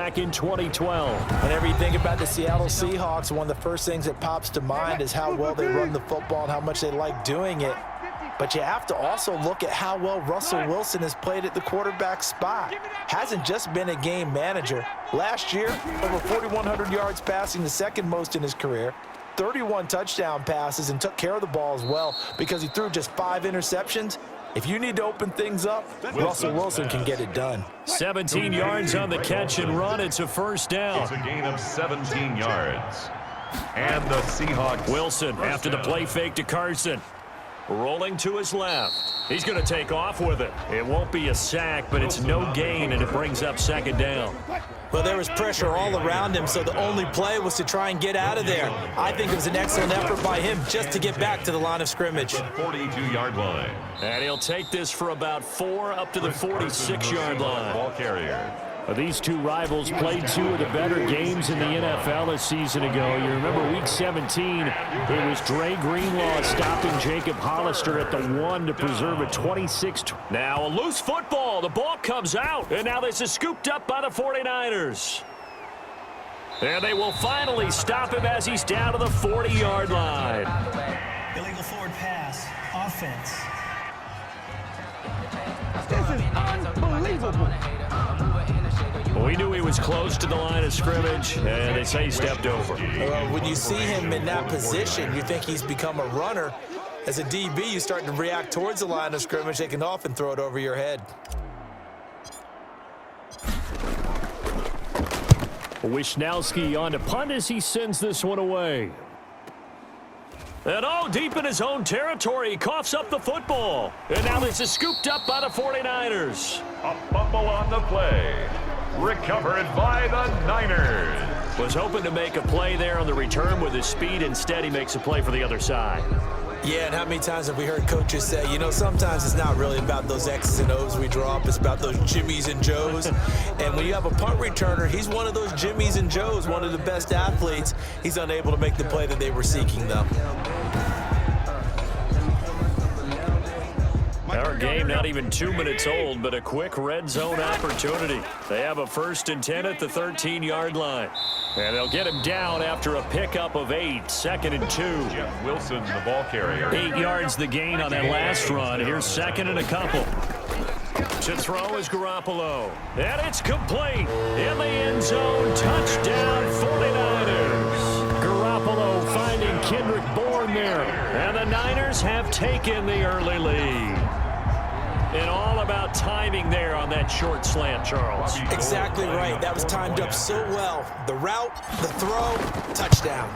back in 2012. Whenever you think about the Seattle Seahawks, one of the first things that pops to mind is how well they run the football and how much they like doing it. But you have to also look at how well Russell Wilson has played at the quarterback spot. Hasn't just been a game manager. Last year, over 4,100 yards passing, the second most in his career. 31 touchdown passes, and took care of the ball as well because he threw just 5 interceptions. If you need to open things up, Russell Wilson can get it done. 17 yards on the catch and run. It's a first down. It's a gain of 17 yards. And the Seahawks. Wilson after the play fake to Carson. Rolling to his left. He's going to take off with it. It won't be a sack, but it's no gain, and it brings up second down. Well, there was pressure all around him, so the only play was to try and get out of there. I think it was an excellent effort by him just to get back to the line of scrimmage. 42-yard line. And he'll take this for about 4 up to the 46-yard line. Ball carrier. These two rivals played 2 of the better games in the NFL a season ago. You remember Week 17, it was Dre Greenlaw stopping Jacob Hollister at the 1 to preserve a 26. Now a loose football. The ball comes out, and now this is scooped up by the 49ers. And they will finally stop him as he's down to the 40-yard line. Illegal forward pass. Offense. This is unbelievable. We knew he was close to the line of scrimmage, and they say he stepped over. When you see him in that position, you think he's become a runner. As a DB, you start to react towards the line of scrimmage. They can often throw it over your head. Wishnowski on to punt as he sends this one away. And deep in his own territory, he coughs up the football. And now this is scooped up by the 49ers. A fumble on the play. Recovered by the Niners. Was hoping to make a play there on the return with his speed. Instead, he makes a play for the other side. Yeah, and how many times have we heard coaches say, you know, sometimes it's not really about those X's and O's we draw up. It's about those Jimmies and Joes. And when you have a punt returner, he's one of those Jimmies and Joes, one of the best athletes. He's unable to make the play that they were seeking, though. Our game not even 2 minutes old, but a quick red zone opportunity. They have a 1st and 10 at the 13-yard line. And they'll get him down after a pickup of 8, 2nd and 2. Jeff Wilson, the ball carrier. 8 yards the gain on that last run. Here's 2nd and a couple. To throw is Garoppolo. And it's complete. In the end zone, touchdown 49ers. Garoppolo finding Kendrick Bourne there. And the Niners have taken the early lead. And all about timing there on that short slant, Charles. Exactly right. That was timed up so well. The route, the throw, touchdown.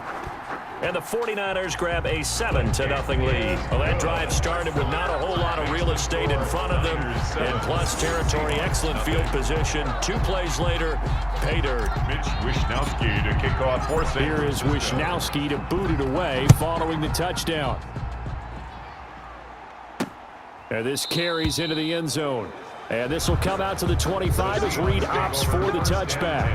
And the 49ers grab a 7-0 lead. Well, that drive started with not a whole lot of real estate in front of them. And plus territory, excellent field position. 2 plays later, pay dirt. Mitch Wishnowski to kick off for Sabres. Here is Wishnowski to boot it away following the touchdown. And this carries into the end zone. And this will come out to the 25 as Reed opts for the touchback.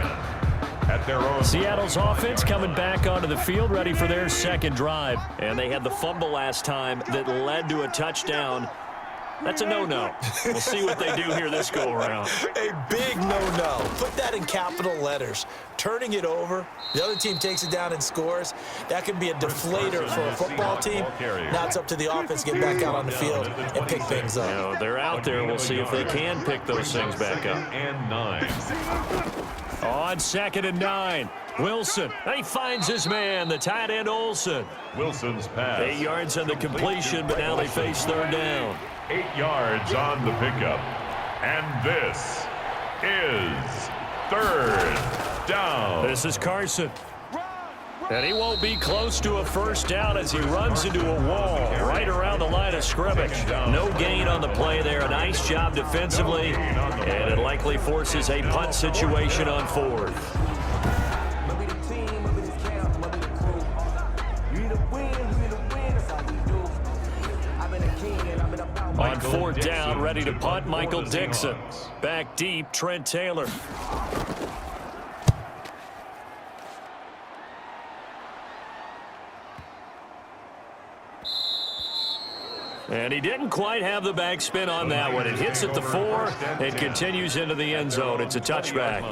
At their own. Seattle's offense coming back onto the field, ready for their second drive. And they had the fumble last time that led to a touchdown. That's a no-no. We'll see what they do here this go-around. A big no-no. Put that in capital letters. Turning it over, the other team takes it down and scores. That can be a deflator for a football team. Now it's up to the offense to get back out on the field and pick things up. You know, they're out there. We'll see if they can pick those things back up. And 9. On 2nd and 9, Wilson. He finds his man, the tight end Olsen. Wilson's pass. 8 yards on the completion, but now they face 3rd down. 8 yards on the pickup. And this is 3rd down. This is Carson. And he won't be close to a 1st down as he runs into a wall right around the line of scrimmage. No gain on the play there. A nice job defensively. And it likely forces a punt situation on 4th. On 4th down, ready to punt, Michael Dixon. Back deep, Trent Taylor. And he didn't quite have the backspin on that one. It hits at the 4 and continues into the end zone. It's a touchback.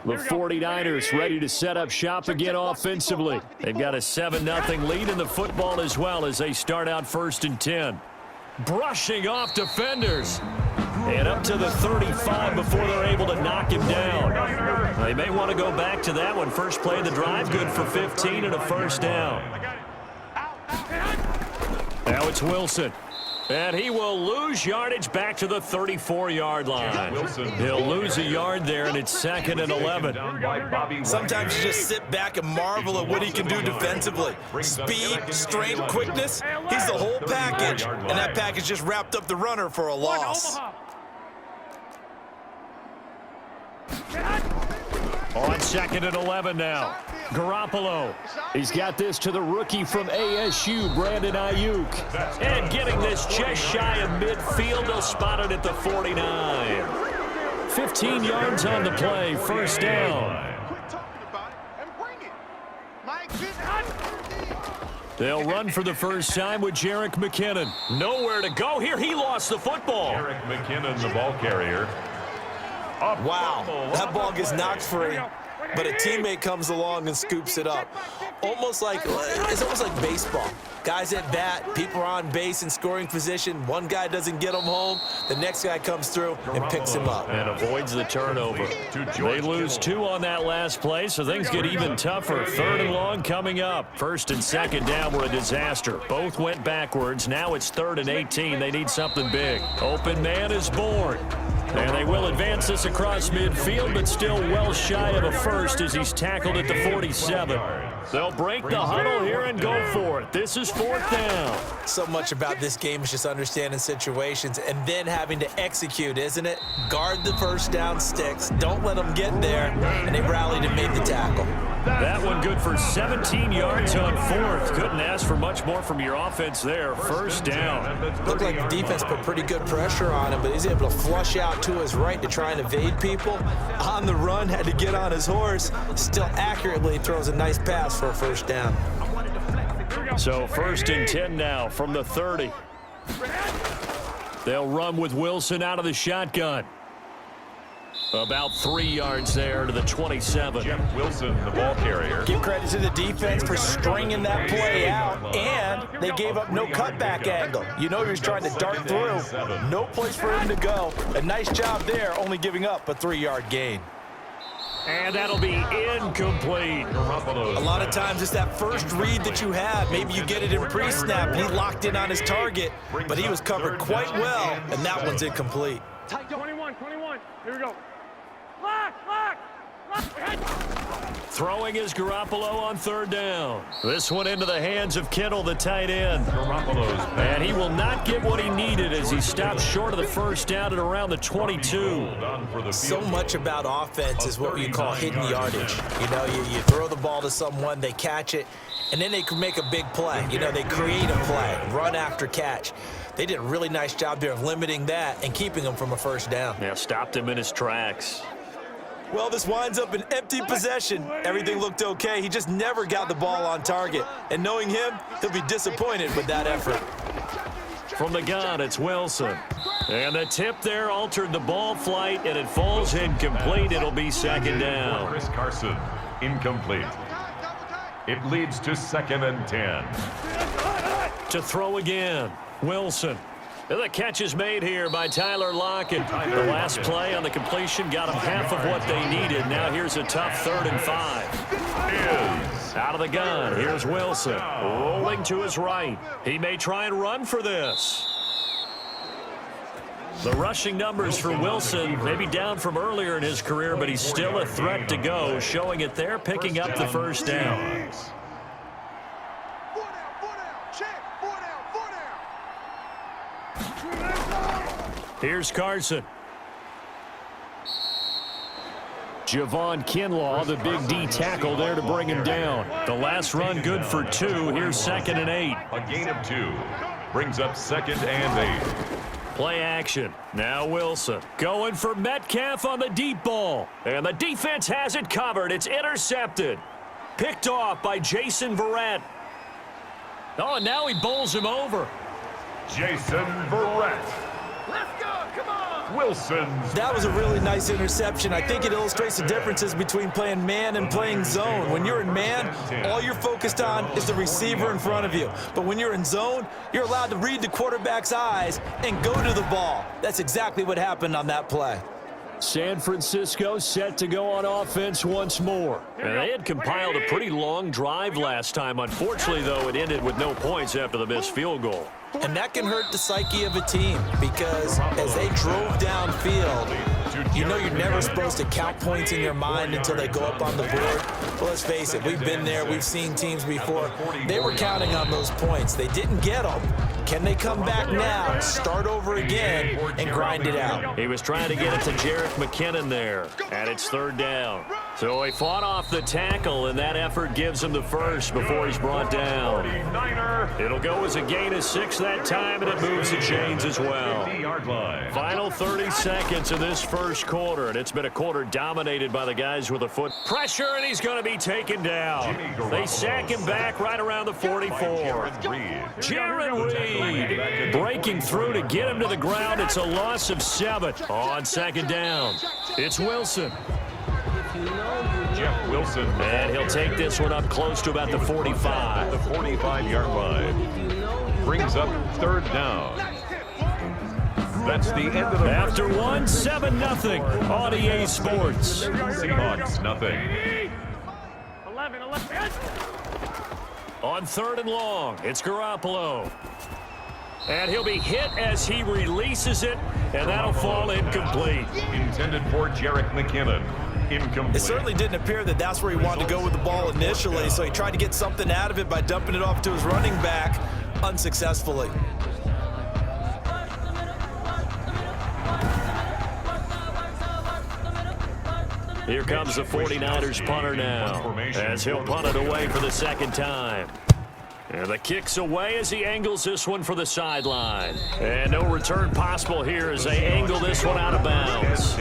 The 49ers ready to set up shop again offensively. They've got a 7-0 lead in the football as well as they start out 1st and 10. Brushing off defenders. And up to the 35 before they're able to knock him down. They may want to go back to that one. First play of the drive, good for 15 and a first down. Now it's Wilson. And he will lose yardage back to the 34-yard line. He'll lose a yard there, and it's 2nd and 11. Sometimes you just sit back and marvel at what he can do defensively. Speed, strength, quickness, he's the whole package, and that package just wrapped up the runner for a loss. On 2nd and 11 now. Garoppolo. He's got this to the rookie from ASU, Brandon Ayuk. And getting this just shy of midfield. They'll spot it at the 49. 15 yards on the play. First down. They'll run for the first time with Jerick McKinnon. Nowhere to go here. He lost the football. Jerick McKinnon, the ball carrier. Wow, that ball gets knocked free, but a teammate comes along and scoops it up. It's almost like baseball. Guys at bat, people are on base in scoring position. One guy doesn't get him home. The next guy comes through and picks him up. And avoids the turnover. They lose 2 on that last play, so things get even tougher. 3rd and long coming up. 1st and 2nd down were a disaster. Both went backwards. Now it's 3rd and 18. They need something big. Open man is born. And they will advance this across midfield, but still well shy of a first as he's tackled at the 47. They'll break the huddle here and go for it. This is 4th down. So much about this game is just understanding situations and then having to execute, isn't it? Guard the first down sticks. Don't let them get there. And they rallied and made the tackle. That one good for 17 yards on 4th. Couldn't ask for much more from your offense there. First down. Looked like the defense put pretty good pressure on him, but he's able to flush out to his right to try and evade people. On the run, had to get on his horse. Still accurately throws a nice pass for a first down. So 1st and 10 now from the 30. They'll run with Wilson out of the shotgun. About 3 yards there to the 27. Jeff Wilson, the ball carrier. Give credit to the defense for stringing that play out, and they gave up no cutback angle. You know he was trying to dart through. No place for him to go. A nice job there, only giving up a 3-yard gain. And that'll be incomplete. A lot of times it's that first read that you have. Maybe you get it in pre-snap, and he locked in on his target, but he was covered quite well, and that one's incomplete. 21, here we go. Throwing is Garoppolo on 3rd down. This one into the hands of Kittle, the tight end. And he will not get what he needed as he stopped short of the first down at around the 22. So much about offense is what you call hidden yardage. You know, you throw the ball to someone, they catch it, and then they can make a big play. You know, they create a play, run after catch. They did a really nice job there of limiting that and keeping him from a first down. Yeah, stopped him in his tracks. Well, this winds up an empty possession. Everything looked okay. He just never got the ball on target. And knowing him, he'll be disappointed with that effort. From the gun, it's Wilson. And the tip there altered the ball flight, and it falls incomplete. It'll be 2nd down. Chris Carson, incomplete. It leads to 2nd and 10. To throw again, Wilson. The catch is made here by Tyler Lockett. The last play on the completion got him half of what they needed. Now here's a tough 3rd and 5. Out of the gun, here's Wilson. Rolling to his right. He may try and run for this. The rushing numbers for Wilson may be down from earlier in his career, but he's still a threat to go, showing it there, picking up the first down. Here's Carson. Javon Kinlaw, the big D tackle there to bring him down. The last run good for 2. Here's 2nd and 8. A gain of 2 brings up 2nd and 8. Play action. Now Wilson going for Metcalf on the deep ball. And the defense has it covered. It's intercepted. Picked off by Jason Verrett. Oh, and now he bowls him over. Jason Verrett. Let's go, come on. Wilson. That was a really nice interception. I think it illustrates the differences between playing man and playing zone. When you're in man, all you're focused on is the receiver in front of you. But when you're in zone, you're allowed to read the quarterback's eyes and go to the ball. That's exactly what happened on that play. San Francisco set to go on offense once more. And they had compiled a pretty long drive last time. Unfortunately, though, it ended with no points after the missed field goal. And that can hurt the psyche of a team because as they drove downfield, you know you're never supposed to count points in your mind until they go up on the board. Well, let's face it, we've been there. We've seen teams before. They were counting on those points. They didn't get them. Can they come back now, start over again, and grind it out? He was trying to get it to Jerick McKinnon there, and it's third down. So he fought off the tackle, and that effort gives him the first before he's brought down. It'll go as a gain of 6 that time, and it moves the chains as well. Final 30 seconds of this first quarter, and it's been a quarter dominated by the guys with a foot pressure, and he's going to be taken down. They sack him back right around the 44. Jarran Reed breaking through to get him to the ground. It's a loss of 7 on second down. It's Wilson. Jeff Wilson. And he'll take this one up close to about the 45. The 45-yard line. Brings up third down. That's the end of the After 7-0 on EA Sports. Seahawks, nothing. 11. On third and long, it's Garoppolo. And he'll be hit as he releases it, and that'll fall incomplete. Intended for Jerick McKinnon. Incomplete. It certainly didn't appear that that's where he wanted to go with the ball initially, so he tried to get something out of it by dumping it off to his running back unsuccessfully. Here comes the 49ers punter now, as he'll punt it away for the second time. And the kick's away as he angles this one for the sideline. And no return possible here as they angle this one out of bounds.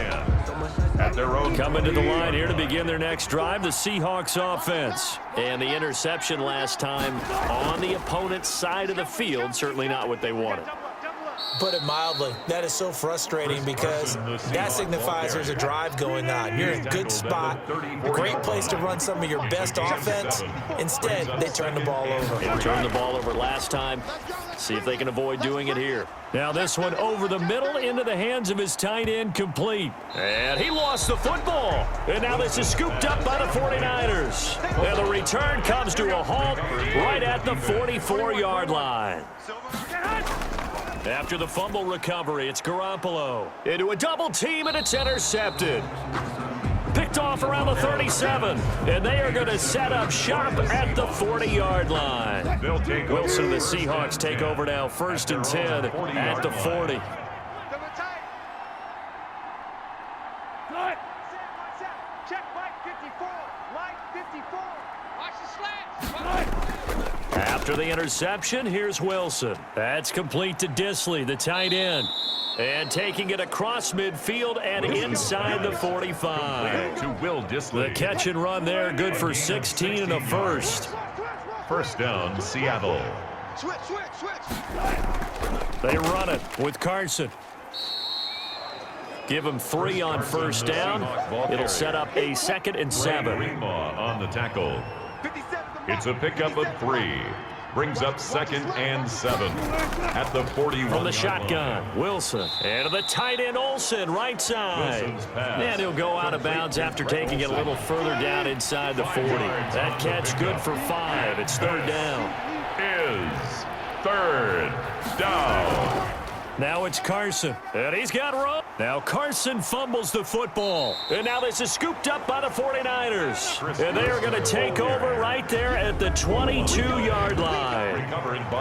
At their own Coming to the line here to begin their next drive, the Seahawks offense. And the interception last time on the opponent's side of the field, certainly not what they wanted. Put it mildly, that is so frustrating because that signifies there's a drive going on. You're in a good spot, a great place to run some of your best offense. Instead, they turn the ball over. They turned the ball over last time. See if they can avoid doing it here. Now this one over the middle into the hands of his tight end, complete. And he lost the football. And now this is scooped up by the 49ers. And the return comes to a halt right at the 44-yard line. After the fumble recovery, it's Garoppolo into a double team, and it's intercepted. Picked off around the 37, and they are going to set up shop at the 40-yard line. Wilson and the Seahawks take over now, 1st and 10 at the 40. Check right 54. Right 54. Watch the slats. After the interception, here's Wilson. That's complete to Disley, the tight end. And taking it across midfield and inside the 45. To Will Disley. The catch and run there, good for 16 and a first. First down, Seattle. Switch. They run it with Carson. Give him 3 on first down. It'll set up a 2nd and 7. Greenlaw on the tackle. It's a pickup of 3. Brings up 2nd and 7 at the 41. From the shotgun, Wilson. And to the tight end, Olsen, right side. And he'll go out of bounds after taking it a little further down inside the 40. That catch good for 5. It's third down. Is third down. Now it's Carson, and he's got room. Now Carson fumbles the football, and now this is scooped up by the 49ers. And they are going to take over right there at the 22-yard line.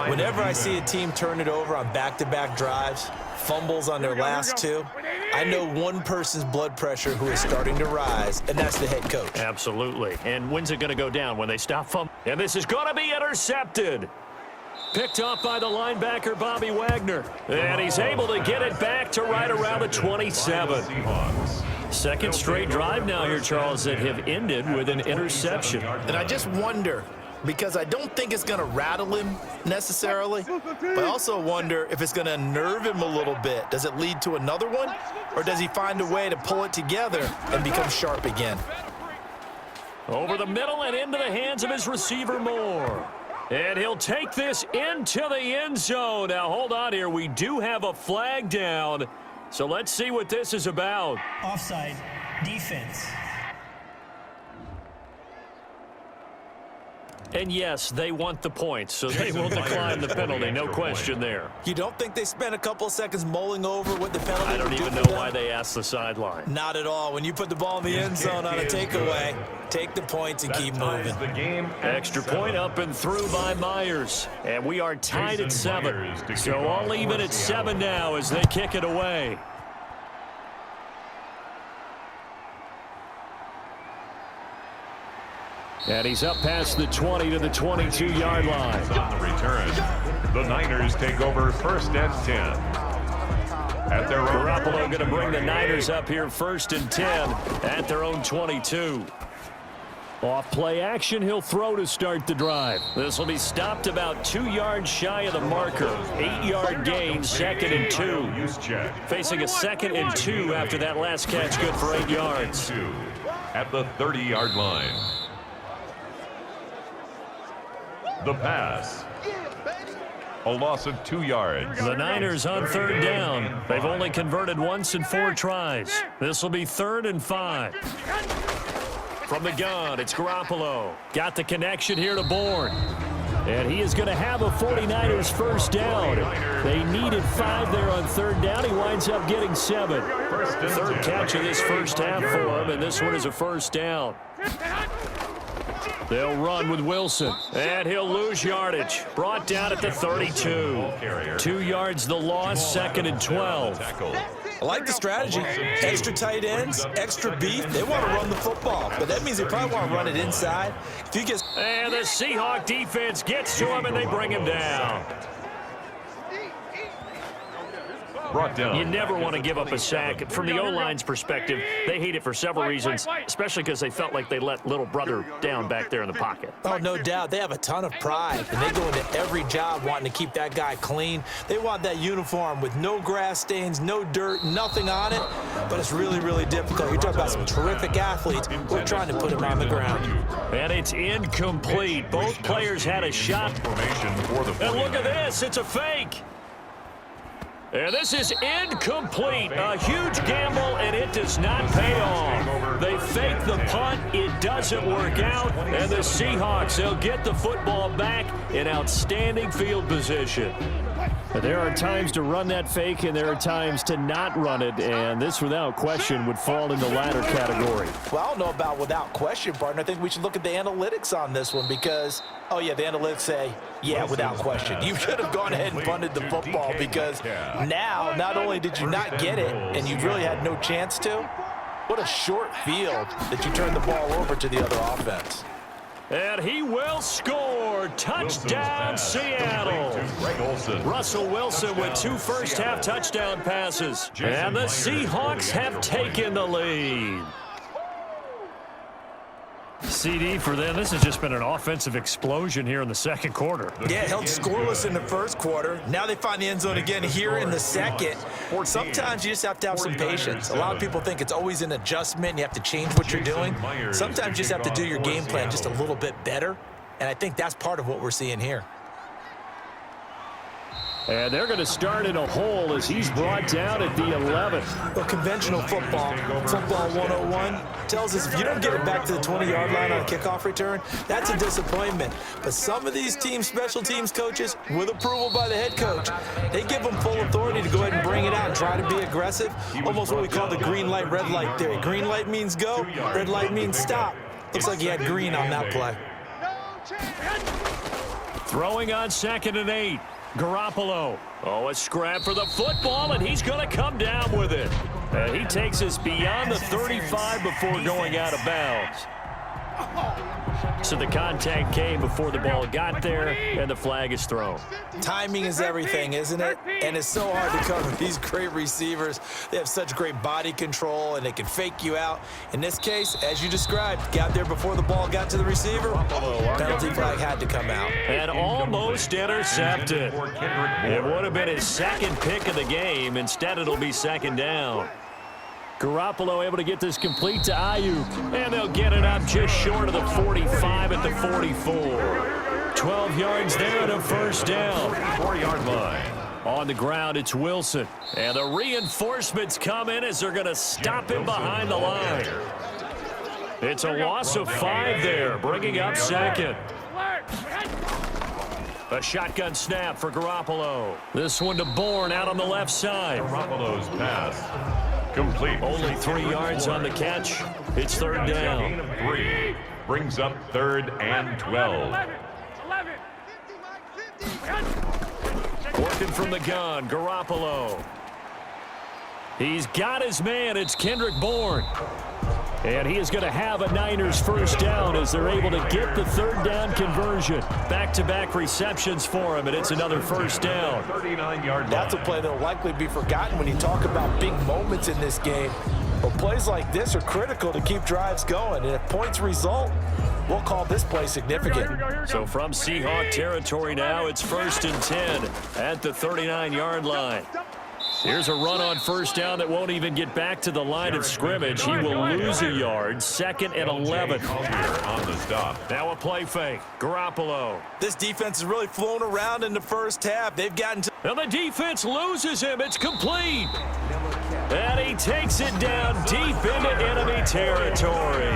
Whenever I see a team turn it over on back-to-back drives, fumbles on their last 2, I know one person's blood pressure who is starting to rise, and that's the head coach. Absolutely. And when's it going to go down? When they stop fumbling? And this is going to be intercepted. Picked off by the linebacker, Bobby Wagner. And he's able to get it back to right around the 27. Second straight drive now here, Charles, that have ended with an interception. And I just wonder, because I don't think it's going to rattle him necessarily, but I also wonder if it's going to unnerve him a little bit. Does it lead to another one? or does he find a way to pull it together and become sharp again? Over the middle and into the hands of his receiver, Moore. And he'll take this into the end zone. Now, hold on here. We do have a flag down. So let's see what this is about. Offside, defense. And yes, they want the points, so they will decline the penalty. No question there. You don't think they spent a couple of seconds mulling over what the penalty I don't would do even for know them? why they asked the sideline. Not at all. When you put the ball in the end zone on a takeaway, take the points and keep moving. The game Extra point up and through by Myers. And we are tied at 7. So I'll leave it at 7 now as they kick it away. And he's up past the 20 to the 22-yard line. on the return. The Niners take over first and 10. At their own Garoppolo going to bring the Niners up here first and 10 at their own 22. Off play action, he'll throw to start the drive. This will be stopped about 2 yards shy of the marker. 8-yard gain, 2nd and 2. Facing a 2nd and 2 after that last catch, good for 8 yards. At the 30-yard line. The pass. A loss of 2 yards. The Niners on 3rd down. They've only converted once in 4 tries. This will be 3rd and 5. From the gun, it's Garoppolo. Got the connection here to Bourne. And he is going to have a 49ers first down. They needed 5 there on 3rd down. He winds up getting 7. Third catch of this first half for him, and this one is a first down. They'll run with Wilson, and he'll lose yardage. Brought down at the 32. 2 yards the loss, 2nd and 12. I like the strategy. Extra tight ends, extra beef. They want to run the football, but that means they probably want to run it inside. If you get... And the Seahawk defense gets to him, and they bring him down. Brought down. You never want to give up a sack. From the O-line's perspective, they hate it for several reasons, especially because they felt like they let little brother down back there in the pocket. Oh, no doubt. They have a ton of pride, and they go into every job wanting to keep that guy clean. They want that uniform with no grass stains, no dirt, nothing on it, but it's really, really difficult. You're talking about some terrific athletes. We're trying to put him on the ground. And it's incomplete. Both players had a shot. Formation for the And look at this. It's a fake. And this is incomplete. A huge gamble, and it does not pay off. They fake the punt. It doesn't work out. And the Seahawks, they'll get the football back in outstanding field position. There are times to run that fake, and there are times to not run it, and this, without question, would fall in the latter category. Well, I don't know about without question, partner. I think we should look at the analytics on this one because, oh, yeah, the analytics say, yeah, without question. You should have gone ahead and punted the football because now not only did you not get it and you really had no chance to, what a short field that you turned the ball over to the other offense. And he will score. Touchdown, Seattle. Russell Wilson with 2 first-half touchdown passes. And the Seahawks have taken the lead. CD for them. This has just been an offensive explosion here in the second quarter. Yeah, held scoreless in the first quarter. Now they find the end zone again here in the second. Sometimes you just have to have some patience. A lot of people think it's always an adjustment. You have to change what you're doing. Sometimes you just have to do your game plan just a little bit better. And I think that's part of what we're seeing here. And they're going to start in a hole as he's brought down at the 11. Well, conventional football 101, tells us if you don't get it back to the 20-yard line on a kickoff return, that's a disappointment. But some of these teams, special teams coaches, with approval by the head coach, they give them full authority to go ahead and bring it out and try to be aggressive. Almost what we call the green light, red light theory. Green light means go, red light means stop. Looks like he had green on that play. Throwing on 2nd and 8. Garoppolo. Oh, a scrap for the football, and he's going to come down with it. And he takes us beyond the 35 before going out of bounds. So the contact came before the ball got there, and the flag is thrown. Timing is everything, isn't it? And it's so hard to cover these great receivers. They have such great body control, and they can fake you out. In this case, as you described, got there before the ball got to the receiver. Penalty flag had to come out. And almost intercepted. It would have been his second pick of the game. Instead, it'll be 2nd down. Garoppolo able to get this complete to Ayuk. And they'll get it up just short of the 45 at the 44. 12 yards there and a first down. 4-yard line. On the ground, it's Wilson. And the reinforcements come in as they're going to stop him behind the line. It's a loss of 5 there, bringing up second. A shotgun snap for Garoppolo. This one to Bourne out on the left side. Garoppolo's pass complete. Only 3 yards on the catch. It's third Gain down. of 3 brings up 3rd and 12. 11. Working from the gun, Garoppolo. He's got his man. It's Kendrick Bourne. And he is going to have a Niners first down as they're able to get the third down conversion. Back-to-back receptions for him, and it's another first down. 39-yard line. That's a play that will likely be forgotten when you talk about big moments in this game. But plays like this are critical to keep drives going. And if points result, we'll call this play significant. So from Seahawk territory now, it's 1st and 10 at the 39-yard line. Here's a run on first down that won't even get back to the line of scrimmage. He will lose a yard. 2nd and 11. On the stop. Now a play fake. Garoppolo. This defense has really flown around in the first half. They've gotten to... And the defense loses him. It's complete. And he takes it down deep into enemy territory.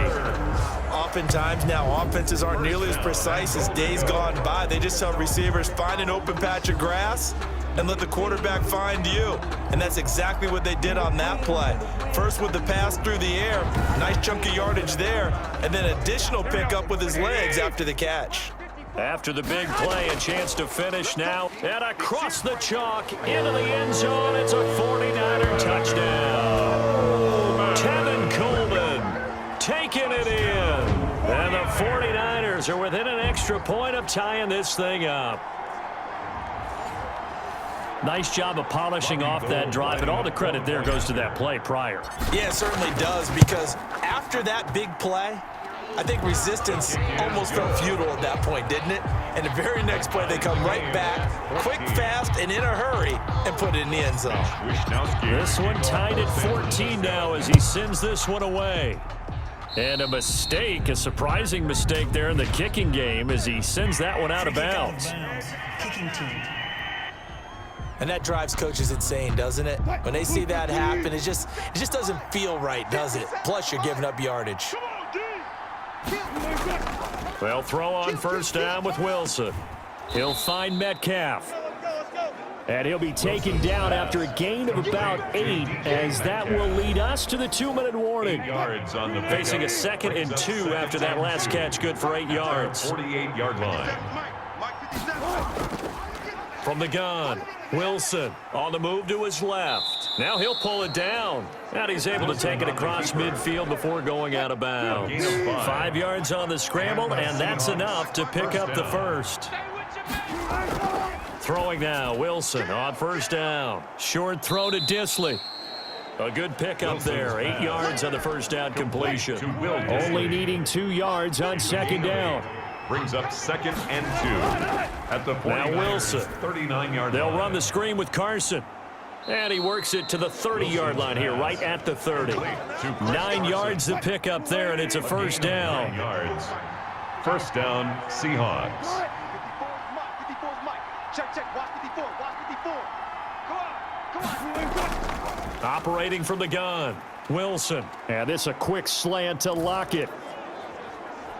Oftentimes now, offenses aren't nearly as precise as days gone by. They just tell receivers, find an open patch of grass and let the quarterback find you. And that's exactly what they did on that play. First with the pass through the air, nice chunk of yardage there, and then additional pickup with his legs after the catch. After the big play, a chance to finish now. And across the chalk, into the end zone, it's a 49er touchdown. Tevin Coleman taking it in. And the 49ers are within an extra point of tying this thing up. Nice job of polishing off that drive, and all the credit there goes to that play prior. Yeah, it certainly does, because after that big play, I think resistance almost felt futile at that point, didn't it? And the very next play, they come right back, quick, fast, and in a hurry, and put it in the end zone. This one tied at 14 now as he sends this one away. And a mistake, a surprising mistake there in the kicking game as he sends that one out of bounds. Kicking team. And that drives coaches insane, doesn't it? When they see that happen, it just doesn't feel right, does it? Plus, you're giving up yardage. Well, throw on first down with Wilson. He'll find Metcalf. And he'll be taken down after a gain of about 8, as that will lead us to the 2-minute warning. 8 yards on the Facing a 2nd and 2 after that last catch, good for 8 yards. 48-yard line. From the gun, Wilson on the move to his left. Now he'll pull it down. And he's able to take it across midfield before going out of bounds. 5 yards on the scramble, and that's enough to pick up the first. Throwing now, Wilson on first down. Short throw to Disley. A good pickup there. 8 yards on the first down completion. Only needing 2 yards on second down. Brings up 2nd and 2. At the Now Wilson. 39-yard line. They'll run the screen with Carson. And he works it to the 30-yard line here, right at the 30. 9 yards to pick up there, and it's a first down. 9 yards. First down, Seahawks. 54 is Mike. Check. Watch 54. Watch 54. Come on. Operating from the gun, Wilson. And this a quick slant to Lockett.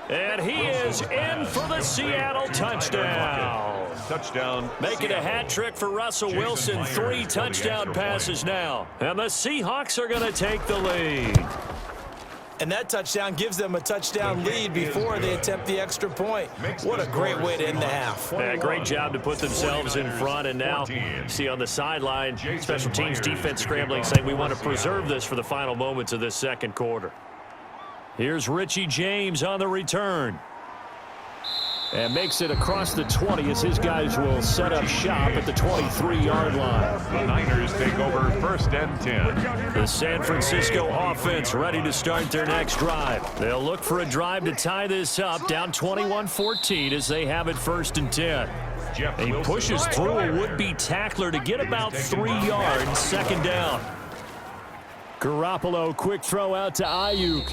And he is in for the Seattle touchdown. Touchdown. Making a hat trick for Russell Wilson. 3 touchdown passes now. And the Seahawks are going to take the lead. And that touchdown gives them a touchdown lead before they attempt the extra point. What a great way to end the half. Yeah, great job to put themselves in front. And now, see on the sideline, special teams defense scrambling, saying we want to preserve this for the final moments of this second quarter. Here's Richie James on the return. And makes it across the 20 as his guys will set up shop at the 23-yard line. The Niners take over 1st and 10. The San Francisco offense ready to start their next drive. They'll look for a drive to tie this up, down 21-14 as they have it 1st and 10. He pushes through a would-be tackler to get about 3 yards, second down. Garoppolo, quick throw out to Ayuk.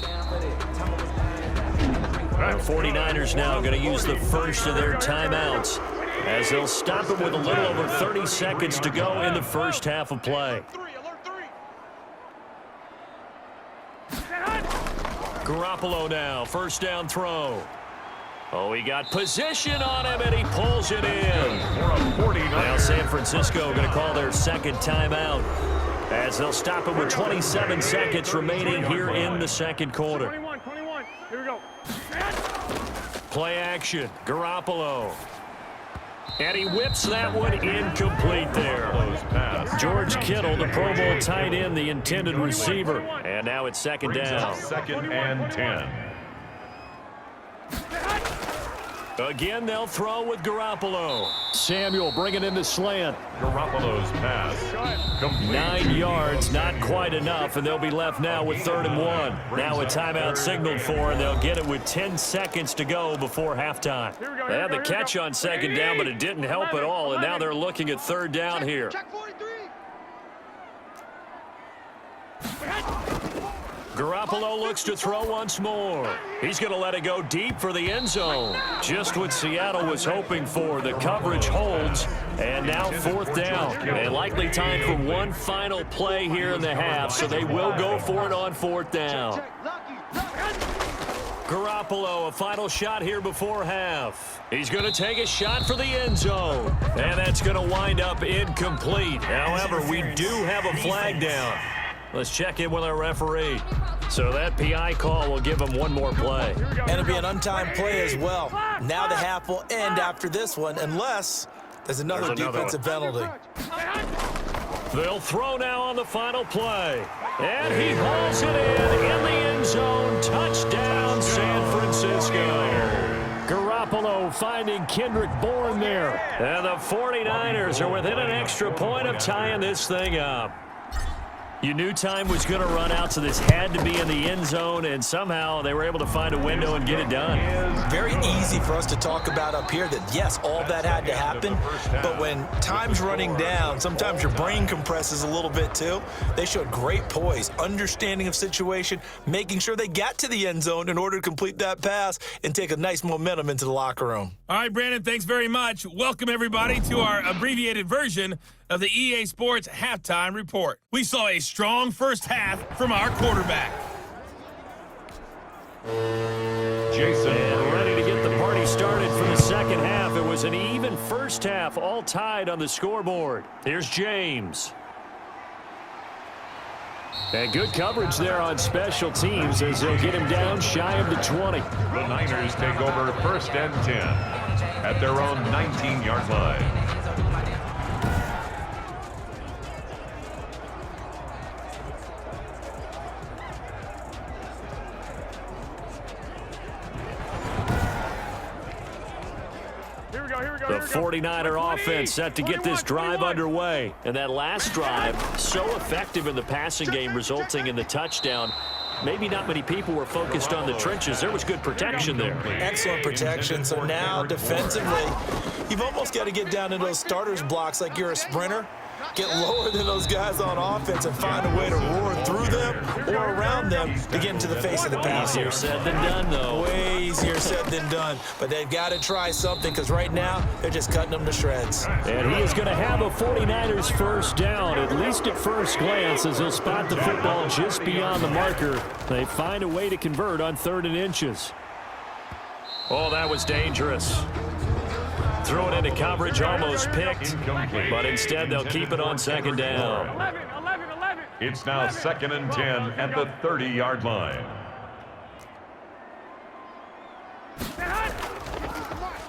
The 49ers now going to use the first of their timeouts as they'll stop it with a little over 30 seconds to go in the first half of play. Garoppolo now, first down throw. Oh, he got position on him, and he pulls it in. Now San Francisco going to call their second timeout as they'll stop it with 27 seconds remaining here in the second quarter. 21. Here we go. Play action, Garoppolo. And he whips that one incomplete there. George Kittle, the Pro Bowl tight end, the intended receiver. And now it's second down. Second and 10. Again, they'll throw with Garoppolo. Samuel bringing in the slant. Garoppolo's pass complete. 9 yards, not quite enough, and they'll be left now with 3rd and 1. Now a timeout signaled for, and they'll get it with 10 seconds to go before halftime. They had the catch on second down, but it didn't help at all, and now they're looking at 3rd down here. Check 43. Garoppolo looks to throw once more. He's going to let it go deep for the end zone. Just what Seattle was hoping for. The coverage holds, and now 4th down. And likely time for one final play here in the half, so they will go for it on 4th down. Garoppolo, a final shot here before half. He's going to take a shot for the end zone. And that's going to wind up incomplete. However, we do have a flag down. Let's check in with our referee. So that PI call will give him one more play. And it'll be an untimed play as well. Now the half will end after this one, unless there's another defensive penalty. They'll throw now on the final play. And he hauls it in the end zone. Touchdown, San Francisco. Garoppolo finding Kendrick Bourne there. And the 49ers are within an extra point of tying this thing up. You knew time was going to run out, so this had to be in the end zone, and somehow they were able to find a window and get it done. Very easy for us to talk about up here that, yes, all that had to happen, but when time's running down, sometimes your brain compresses a little bit too. They showed great poise, understanding of situation, making sure they got to the end zone in order to complete that pass and take a nice momentum into the locker room. All right, Brandon, thanks very much. Welcome, everybody, to our abbreviated version of the EA Sports Halftime Report. We saw a strong first half from our quarterback. Jason. And ready to get the party started for the second half. It was an even first half, all tied on the scoreboard. Here's James. And good coverage there on special teams as they'll get him down shy of the 20. The Niners take over 1st and 10 at their own 19-yard line. The 49er offense set to get this drive underway. And that last drive, so effective in the passing game, resulting in the touchdown. Maybe not many people were focused on the trenches. There was good protection there. Excellent protection. So now defensively, you've almost got to get down to those starters blocks like you're a sprinter. Get lower than those guys on offense and find a way to roar through them or around them to get into the face of the passer. Easier said than done, though. Way easier said than done. But they've got to try something because right now they're just cutting them to shreds. And he is going to have a 49ers first down, at least at first glance, as he'll spot the football just beyond the marker. They find a way to convert on 3rd and inches. Oh, that was dangerous. Throw it into coverage, almost picked, but instead they'll keep it on 2nd down. 11. It's now 2nd and 10 at the 30-yard line.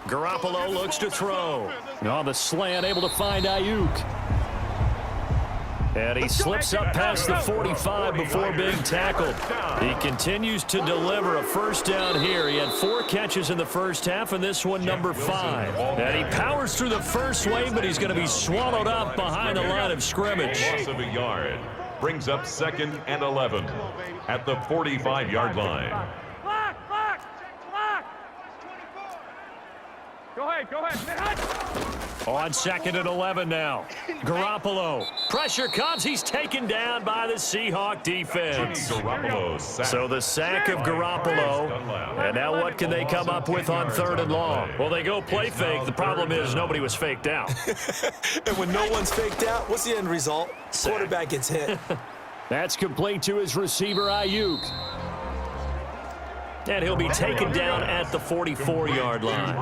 Garoppolo looks to throw. On the slant, able to find Ayuk. And he slips up past the 45 before being tackled. He continues to deliver a first down here. He had 4 catches in the first half, and this one number 5. And he powers through the first wave, but he's going to be swallowed up behind the line of scrimmage. Loss of a yard brings up 2nd and 11 at the 45-yard line. Clock. Go ahead. On 2nd and 11 now. Garoppolo. Pressure comes. He's taken down by the Seahawk defense. Garoppolo sacked. So the sack of Garoppolo. And now what can they come up with on 3rd and long? Well, they go play fake. The problem is nobody was faked out. And when no one's faked out, what's the end result? Sack. Quarterback gets hit. That's complete to his receiver, Ayuk. And he'll be taken down at the 44-yard line.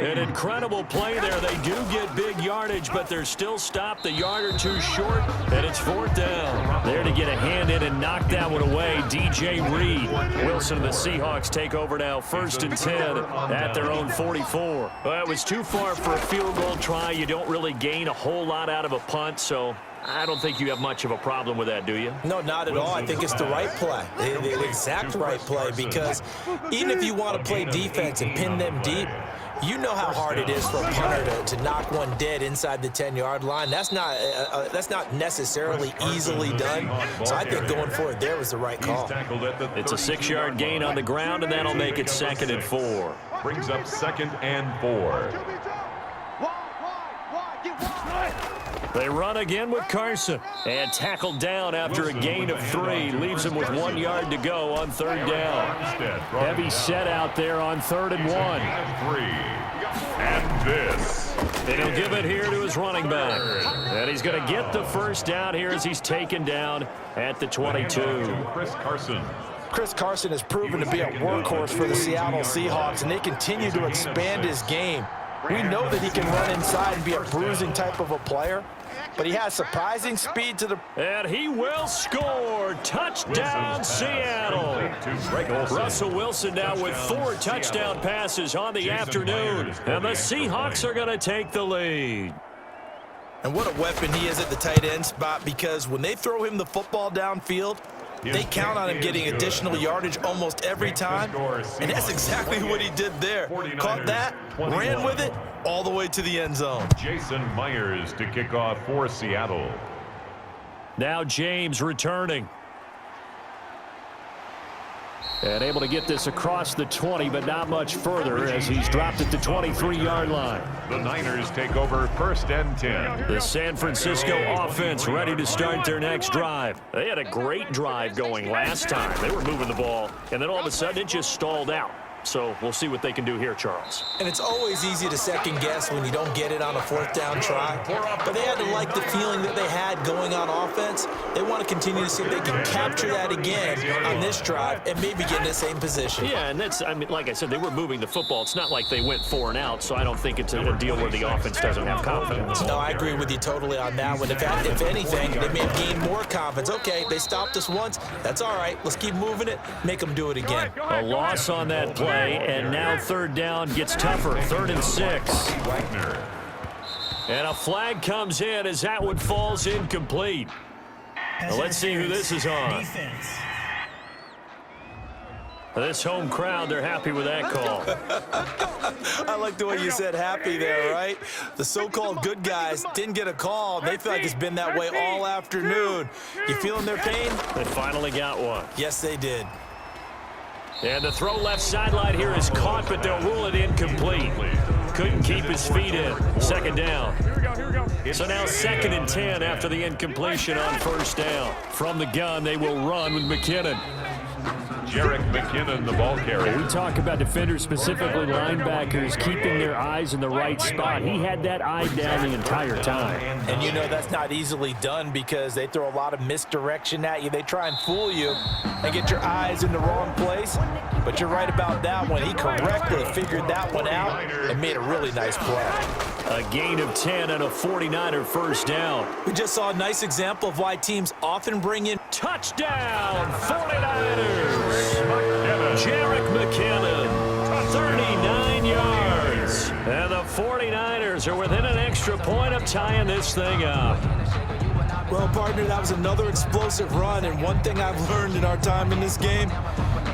An incredible play there. They do get big yardage, but they're still stopped a yard or two short, and it's 4th down. There to get a hand in and knock that one away, DJ Reed. Wilson and the Seahawks take over now, 1st and 10 at their own 44. Well, it was too far for a field goal try. You don't really gain a whole lot out of a punt, so I don't think you have much of a problem with that, do you? No, not at all. I think it's the right play, the exact right play, because even if you want to play defense and pin them deep, you know how hard it is for a punter to knock one dead inside the 10-yard line. That's not necessarily easily done. So I think going for it there was the right call. It's a 6-yard gain on the ground, and that'll make it 2nd and 4. Brings up 2nd and 4. They run again with Carson, and tackled down after a gain of 3. Leaves him with 1 yard to go on 3rd down. Heavy set out there on 3rd and 1. 3. And this. And he'll give it here to his running back. And he's going to get the 1st down here as he's taken down at the 22. Chris Carson. Chris Carson has proven to be a workhorse for the Seattle Seahawks, and they continue to expand his game. We know that he can run inside and be a bruising type of a player, but he has surprising speed to the... And he will score. Touchdown, Seattle. Russell Wilson now with 4 touchdown passes on the afternoon. And the Seahawks are going to take the lead. And what a weapon he is at the tight end spot, because when they throw him the football downfield, they count on him getting additional yardage almost every time, and that's exactly what he did there. Caught that, ran with it, all the way to the end zone. Jason Myers to kick off for Seattle. Now James returning. And able to get this across the 20, but not much further as he's dropped at the 23-yard line. The Niners take over 1st and 10. The San Francisco offense ready to start their next drive. They had a great drive going last time. They were moving the ball, and then all of a sudden it just stalled out. So we'll see what they can do here, Charles. And it's always easy to second guess when you don't get it on a 4th down try. But they had to like the feeling that they had going on offense. They want to continue to see if they can capture that again on this drive and maybe get in the same position. Yeah, and that's, I mean, like I said, they were moving the football. It's not like they went 4 and out, so I don't think it's a deal where the offense doesn't have confidence. No, I agree with you totally on that one. If anything, they may have gained more confidence. Okay, they stopped us once. That's all right. Let's keep moving it. Make them do it again. A loss on that play. And now 3rd down gets tougher. 3rd and 6. And a flag comes in as that one falls incomplete. Well, let's see who this is on. Defense. This home crowd, they're happy with that call. I like the way you said happy there, right? The so-called good guys didn't get a call. They feel like it's been that way all afternoon. You feeling their pain? They finally got one. Yes, they did. And the throw left sideline here is caught, but they'll rule it incomplete. Couldn't keep his feet in. 2nd down. So now 2nd and 10 after the incompletion on 1st down. From the gun, they will run with McKinnon. Jerick McKinnon, the ball carrier. We talk about defenders, specifically linebackers, keeping their eyes in the right spot. He had that eye down the entire time. And you know that's not easily done because they throw a lot of misdirection at you. They try and fool you and get your eyes in the wrong place. But you're right about that one. He correctly figured that one out and made a really nice play. A gain of 10 and a 49er 1st down. We just saw a nice example of why teams often bring in touchdown 49ers. Jerick McKinnon, 39 yards. And the 49ers are within an extra point of tying this thing up. Well, partner, that was another explosive run, and one thing I've learned in our time in this game,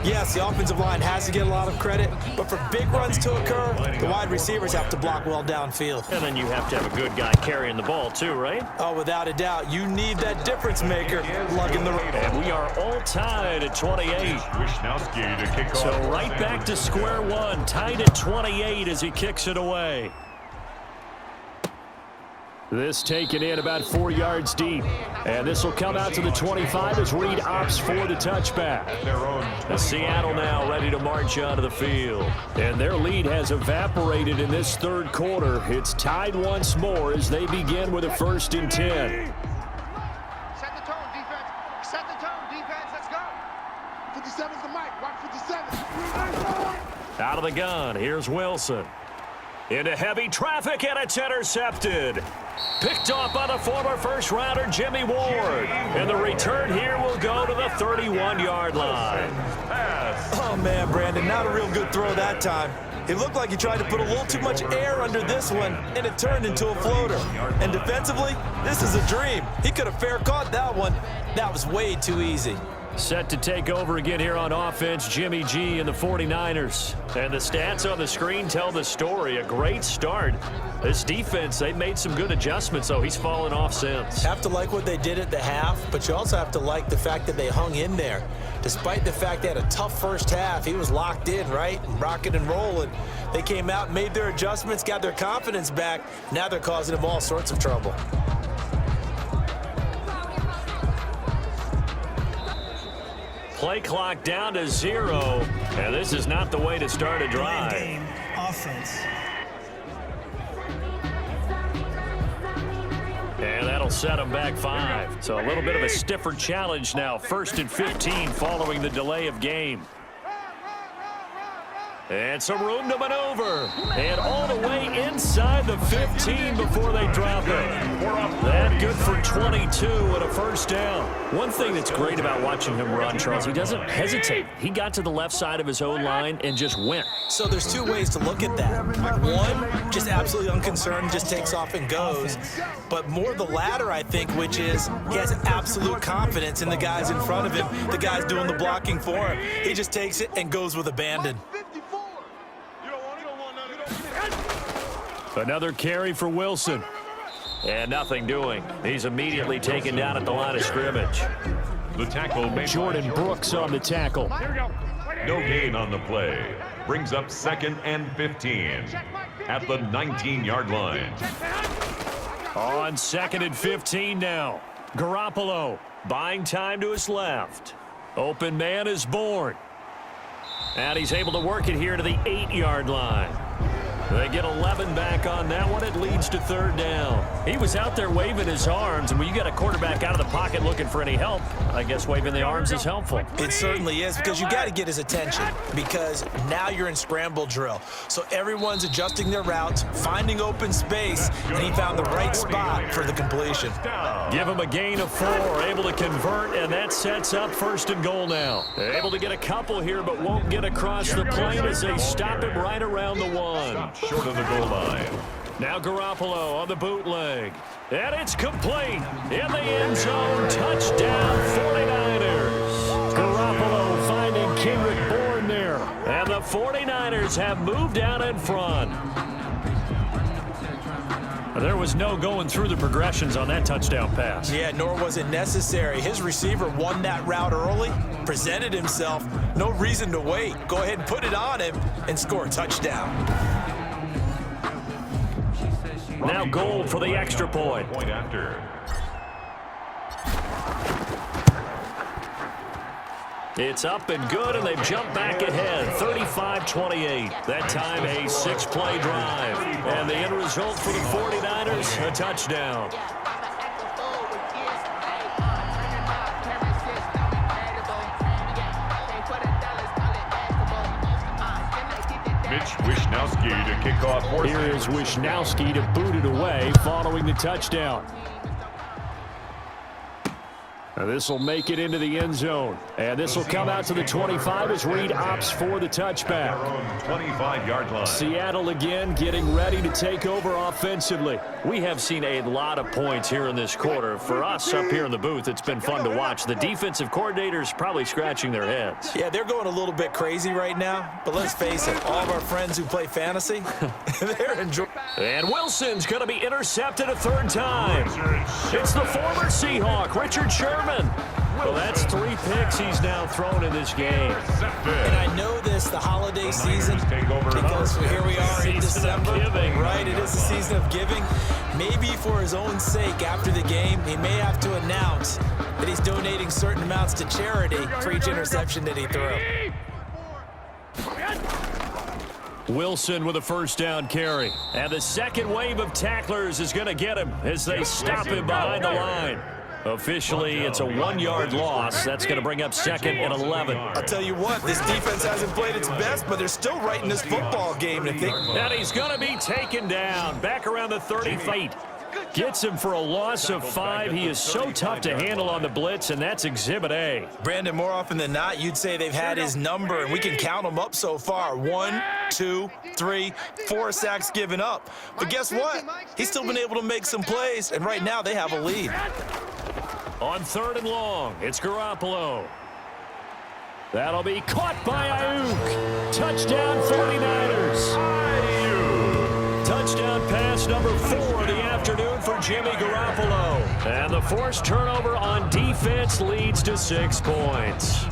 yes, the offensive line has to get a lot of credit, but for big runs to occur, the wide receivers have to block well downfield. And then you have to have a good guy carrying the ball too, right? Oh, without a doubt. You need that difference maker lugging the... And we are all tied at 28. Wisnowski to kick off. So right back to square one, tied at 28 as he kicks it away. This taken in about 4 yards deep. And this will come out to the 25 as Reed opts for the touchback. The Seattle now ready to march onto the field. And their lead has evaporated in this third quarter. It's tied once more as they begin with a 1st and 10. Set the tone, defense. Set the tone, defense. Let's go. 57's the mic. Watch 57. Out of the gun, here's Wilson. Into heavy traffic, and it's intercepted. Picked off by the former first-rounder Jimmy Ward. And the return here will go to the 31-yard line. Oh, man, Brandon, not a real good throw that time. It looked like he tried to put a little too much air under this one, and it turned into a floater. And defensively, this is a dream. He could have fair caught that one. That was way too easy. Set to take over again here on offense, Jimmy G and the 49ers. And the stats on the screen tell the story. A great start. This defense, they've made some good adjustments, so he's fallen off since. Have to like what they did at the half, but you also have to like the fact that they hung in there. Despite the fact they had a tough first half, he was locked in, right? Rocking and rolling. They came out and made their adjustments, got their confidence back. Now they're causing him all sorts of trouble. Play clock down to 0, and this is not the way to start a drive. Game offense. And that'll set them back 5. So a little bit of a stiffer challenge now. 1st and 15 following the delay of game. And some room to maneuver. And all the way inside the 15 before they drop it. That good for 22 and a 1st down. One thing that's great about watching him run, Charles, he doesn't hesitate. He got to the left side of his own line and just went. So there's 2 ways to look at that. One, just absolutely unconcerned, just takes off and goes. But more the latter, I think, which is he has absolute confidence in the guys in front of him, the guys doing the blocking for him. He just takes it and goes with abandon. Another carry for Wilson. And nothing doing. He's immediately taken down at the line of scrimmage. The tackle made Jordan Brooks on the tackle. No gain on the play. Brings up 2nd and 15 at the 19-yard line. On 2nd and 15 now. Garoppolo buying time to his left. Open man is born. And he's able to work it here to the 8-yard line. They get 11 back on that one. It leads to 3rd down. He was out there waving his arms, and when you got a quarterback out of the pocket looking for any help, I guess waving the arms is helpful. It certainly is, because you got to get his attention, because now you're in scramble drill. So everyone's adjusting their routes, finding open space, and he found the right spot for the completion. Give him a gain of 4, able to convert, and that sets up 1st and goal now. Able to get a couple here, but won't get across the plane as they stop him right around the 1. Short of the goal line. Now Garoppolo on the bootleg. And it's complete. In the end zone. Touchdown 49ers. Garoppolo finding Kendrick Bourne there. And the 49ers have moved out in front. There was no going through the progressions on that touchdown pass. Yeah, nor was it necessary. His receiver won that route early, presented himself. No reason to wait. Go ahead and put it on him and score a touchdown. Now goal for the extra point. Point after. It's up and good, and they've jumped back ahead, 35-28. That time a 6-play drive. And the end result for the 49ers, a touchdown. Mitch Wishnowsky to kick off. Here is Wishnowsky to boot it away following the touchdown. This will make it into the end zone. And this will come out to the 25 as Reed opts for the touchback. 25-yard line. Seattle again getting ready to take over offensively. We have seen a lot of points here in this quarter. For us up here in the booth, it's been fun to watch. The defensive coordinators probably scratching their heads. Yeah, they're going a little bit crazy right now. But let's face it, all of our friends who play fantasy, they're enjoying. And Wilson's going to be intercepted a 3rd time. It's the former Seahawk, Richard Sherman. Well, that's 3 picks he's now thrown in this game. And I know this, the holiday season, because here we are in December, right? It is the season of giving. Maybe for his own sake, after the game, he may have to announce that he's donating certain amounts to charity for each interception that he threw. Wilson with a first down carry. And the second wave of tacklers is going to get him as they stop him behind the line. Officially, it's a 1-yard loss. That's going to bring up 2nd and 11. I'll tell you what, this defense hasn't played its best, but they're still right in this football game. And he's going to be taken down back around the 30 feet. Gets him for a loss of 5. He is so tough to handle on the blitz, and that's Exhibit A. Brandon, more often than not, you'd say they've had his number, and we can count them up so far. 1, 2, 3, 4 sacks given up. But guess what? He's still been able to make some plays, and right now they have a lead. On 3rd and long, it's Garoppolo. That'll be caught by Ayuk. Touchdown 49ers. Touchdown pass number 4 of the afternoon for Jimmy Garoppolo. And the forced turnover on defense leads to 6 points.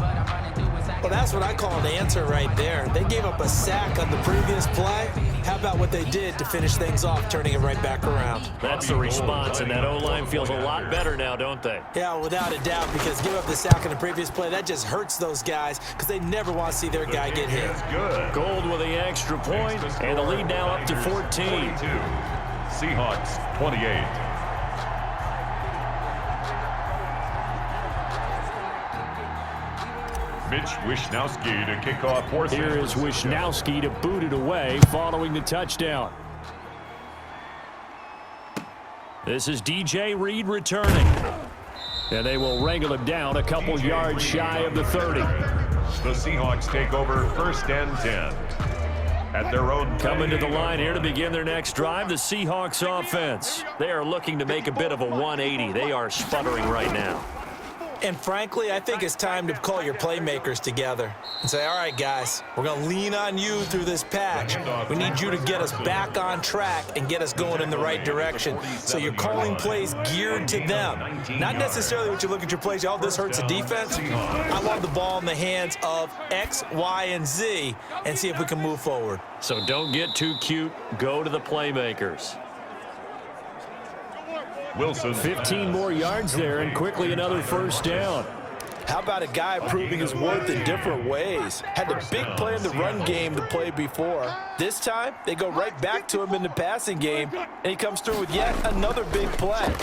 Well, that's what I call an answer right there. They gave up a sack on the previous play. How about what they did to finish things off, turning it right back around? That's the response, and that O-line feels a lot better now, don't they? Yeah, without a doubt, because give up the sack on the previous play, that just hurts those guys because they never want to see their guy get hit. Gold with the extra point, and the lead now up to 14. Seahawks 28. Mitch Wishnowsky to kick off fourth. Here is Wishnowsky to boot it away following the touchdown. This is DJ Reed returning. And they will wrangle him down a couple yards shy of the 30. The Seahawks take over 1st and 10. At their own coming to the line here to begin their next drive, the Seahawks offense. They are looking to make a bit of a 180. They are sputtering right now. And frankly, I think it's time to call your playmakers together and say, all right, guys, we're going to lean on you through this patch. We need you to get us back on track and get us going in the right direction. So you're calling plays geared to them. Not necessarily what you look at your plays, oh, this hurts the defense. I want the ball in the hands of X, Y, and Z and see if we can move forward. So don't get too cute. Go to the playmakers. Wilson. 15 more yards there, and quickly another first down. How about a guy proving his worth in different ways? Had the big play in the run game to play before. This time, they go right back to him in the passing game, and he comes through with yet another big play.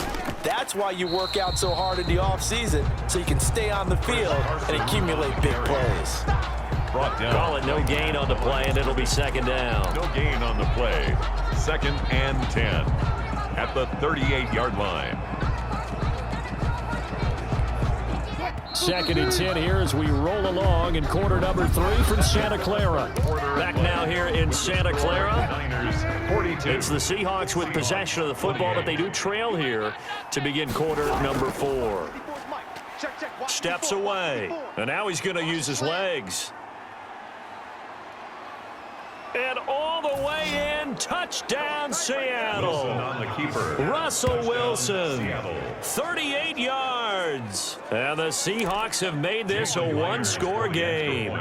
That's why you work out so hard in the offseason, so you can stay on the field and accumulate big plays. Brought down. Call it no gain on the play, and it'll be 2nd down. No gain on the play. 2nd and 10. At the 38-yard line. 2nd and 10 here as we roll along in quarter number 3 from Santa Clara. Back now here in Santa Clara. 42. It's the Seahawks with possession of the football, but they do trail here to begin quarter number 4. Steps away, and now he's going to use his legs. And all the way in, touchdown Seattle. Wilson on the keeper. Russell Wilson, Seattle. 38 yards. And the Seahawks have made this a one-score game.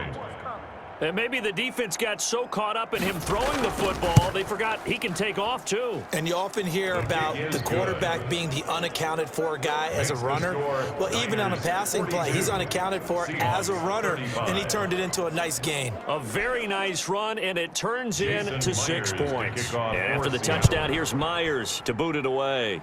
And maybe the defense got so caught up in him throwing the football, they forgot he can take off too. And you often hear about the quarterback being the unaccounted for guy as a runner. Well, even on a passing play, he's unaccounted for as a runner, and he turned it into a nice gain. A very nice run, and it turns into 6 points. And after the touchdown, here's Myers to boot it away.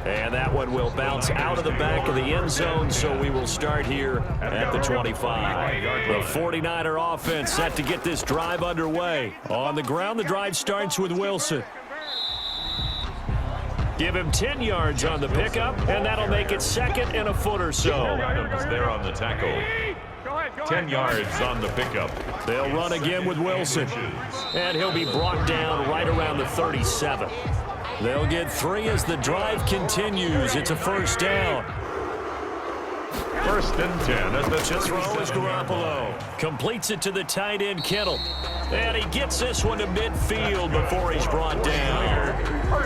And that one will bounce out of the back of the end zone, so we will start here at the 25. The 49er offense set to get this drive underway. On the ground, the drive starts with Wilson. Give him 10 yards on the pickup, and that'll make it 2nd and a foot or so. Adams there on the tackle. 10 yards on the pickup. They'll run again with Wilson, and he'll be brought down right around the 37. They'll get 3 as the drive continues. It's a first down. 1st and 10 at the Throw is Garoppolo. Completes it to the tight end, Kittle. And he gets this one to midfield before he's brought down.